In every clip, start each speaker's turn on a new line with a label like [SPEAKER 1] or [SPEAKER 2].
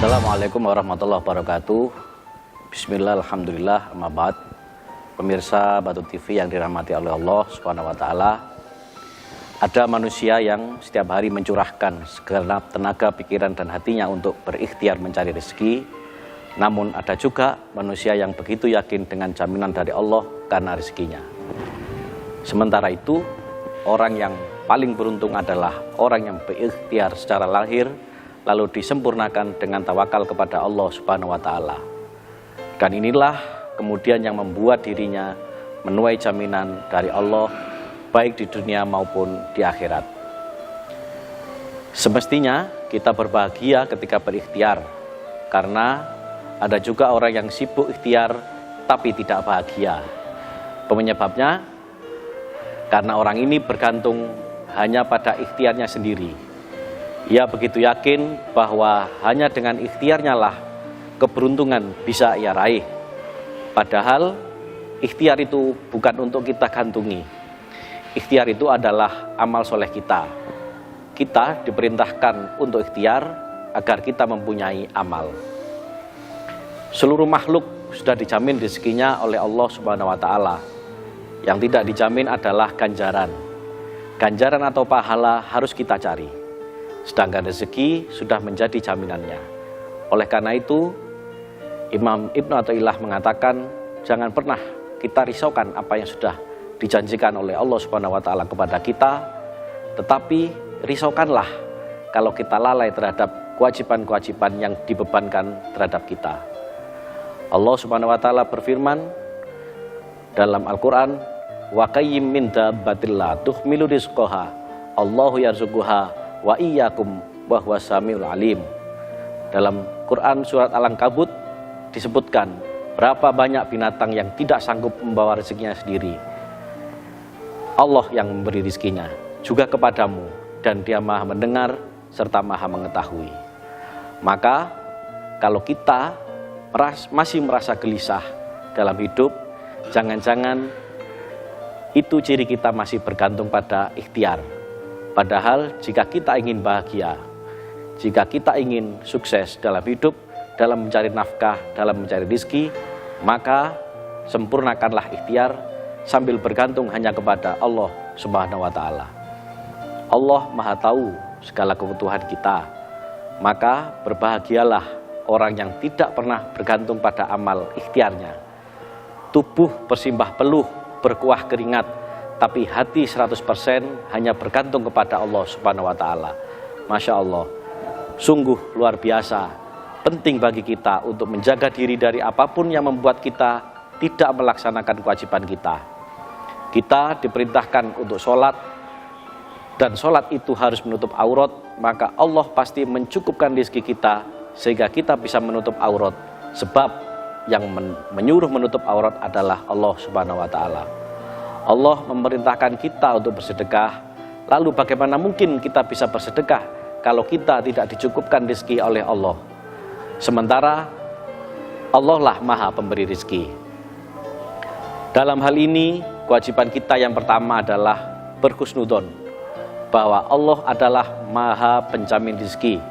[SPEAKER 1] Assalamualaikum warahmatullahi wabarakatuh. Bismillah, alhamdulillah, amma ba'd. Pemirsa Batu TV yang dirahmati oleh Allah Subhanahu wa taala. Ada manusia yang setiap hari mencurahkan segenap tenaga, pikiran dan hatinya untuk berikhtiar mencari rezeki. Namun ada juga manusia yang begitu yakin dengan jaminan dari Allah karena rezekinya. Sementara itu, orang yang paling beruntung adalah orang yang berikhtiar secara lahir lalu disempurnakan dengan tawakal kepada Allah Subhanahu wa taala. Dan inilah kemudian yang membuat dirinya menuai jaminan dari Allah baik di dunia maupun di akhirat. Semestinya kita berbahagia ketika berikhtiar, karena ada juga orang yang sibuk ikhtiar tapi tidak bahagia. Penyebabnya karena orang ini bergantung hanya pada ikhtiarnya sendiri. Ia begitu yakin bahwa hanya dengan ikhtiarnya lah keberuntungan bisa ia raih. Padahal ikhtiar itu bukan untuk kita gantungi. Ikhtiar itu adalah amal soleh kita. Kita diperintahkan untuk ikhtiar agar kita mempunyai amal. Seluruh makhluk sudah dijamin rezekinya oleh Allah Subhanahu wa taala. Yang tidak dijamin adalah ganjaran. Ganjaran atau pahala harus kita cari. Sedangkan rezeki sudah menjadi jaminannya. Oleh karena itu, Imam Ibnu Athaillah mengatakan, jangan pernah kita risaukan apa yang sudah dijanjikan oleh Allah Subhanahu wa taala kepada kita, tetapi risaukanlah kalau kita lalai terhadap kewajiban-kewajiban yang dibebankan terhadap kita. Allah Subhanahu wa taala berfirman dalam Al-Qur'an, wa qayyim min dabbatil la tuhmilu rizqaha Allahu yarzuquha wa iyyakum wa huwas samiul alim. Dalam Quran surat Al-Ankabut disebutkan berapa banyak binatang yang tidak sanggup membawa rezekinya sendiri. Allah yang memberi rezekinya juga kepadamu, dan Dia Maha mendengar serta Maha mengetahui. Maka kalau kita masih merasa gelisah dalam hidup, jangan-jangan itu ciri kita masih bergantung pada ikhtiar. Padahal jika kita ingin bahagia, jika kita ingin sukses dalam hidup, dalam mencari nafkah, dalam mencari rezeki, maka sempurnakanlah ikhtiar sambil bergantung hanya kepada Allah Subhanahu wa taala. Allah Maha tahu segala kebutuhan kita. Maka berbahagialah orang yang tidak pernah bergantung pada amal ikhtiarnya. Tubuh bersimbah peluh, berkuah keringat, tapi hati 100% hanya bergantung kepada Allah Subhanahu wa taala. Masya Allah, sungguh luar biasa. Penting bagi kita untuk menjaga diri dari apapun yang membuat kita tidak melaksanakan kewajiban kita. Kita diperintahkan untuk sholat, dan sholat itu harus menutup aurat, maka Allah pasti mencukupkan rezeki kita sehingga kita bisa menutup aurat. Sebab yang menyuruh menutup aurat adalah Allah Subhanahu wa taala. Allah memerintahkan kita untuk bersedekah. Lalu bagaimana mungkin kita bisa bersedekah kalau kita tidak dicukupkan rezeki oleh Allah? Sementara Allah lah Maha pemberi rezeki. Dalam hal ini, kewajiban kita yang pertama adalah berhusnudzon bahwa Allah adalah Maha penjamin rezeki.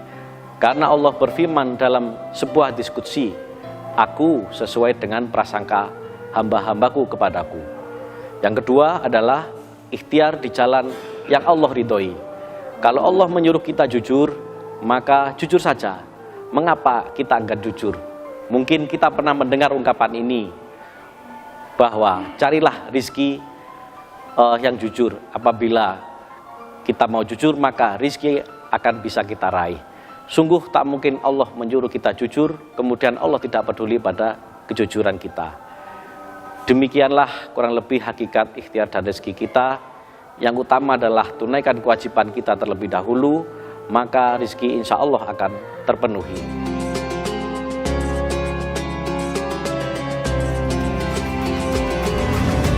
[SPEAKER 1] Karena Allah berfirman dalam sebuah diskusi, aku sesuai dengan prasangka hamba-hambaku kepadaku. Yang kedua adalah ikhtiar di jalan yang Allah ridhoi. Kalau Allah menyuruh kita jujur, maka jujur saja. Mengapa kita enggak jujur? Mungkin kita pernah mendengar ungkapan ini, bahwa carilah rizki yang jujur. Apabila kita mau jujur, maka rizki akan bisa kita raih. Sungguh tak mungkin Allah menyuruh kita jujur, kemudian Allah tidak peduli pada kejujuran kita. Demikianlah kurang lebih hakikat ikhtiar dan rezeki kita. Yang utama adalah tunaikan kewajiban kita terlebih dahulu, maka rezeki insya Allah akan terpenuhi.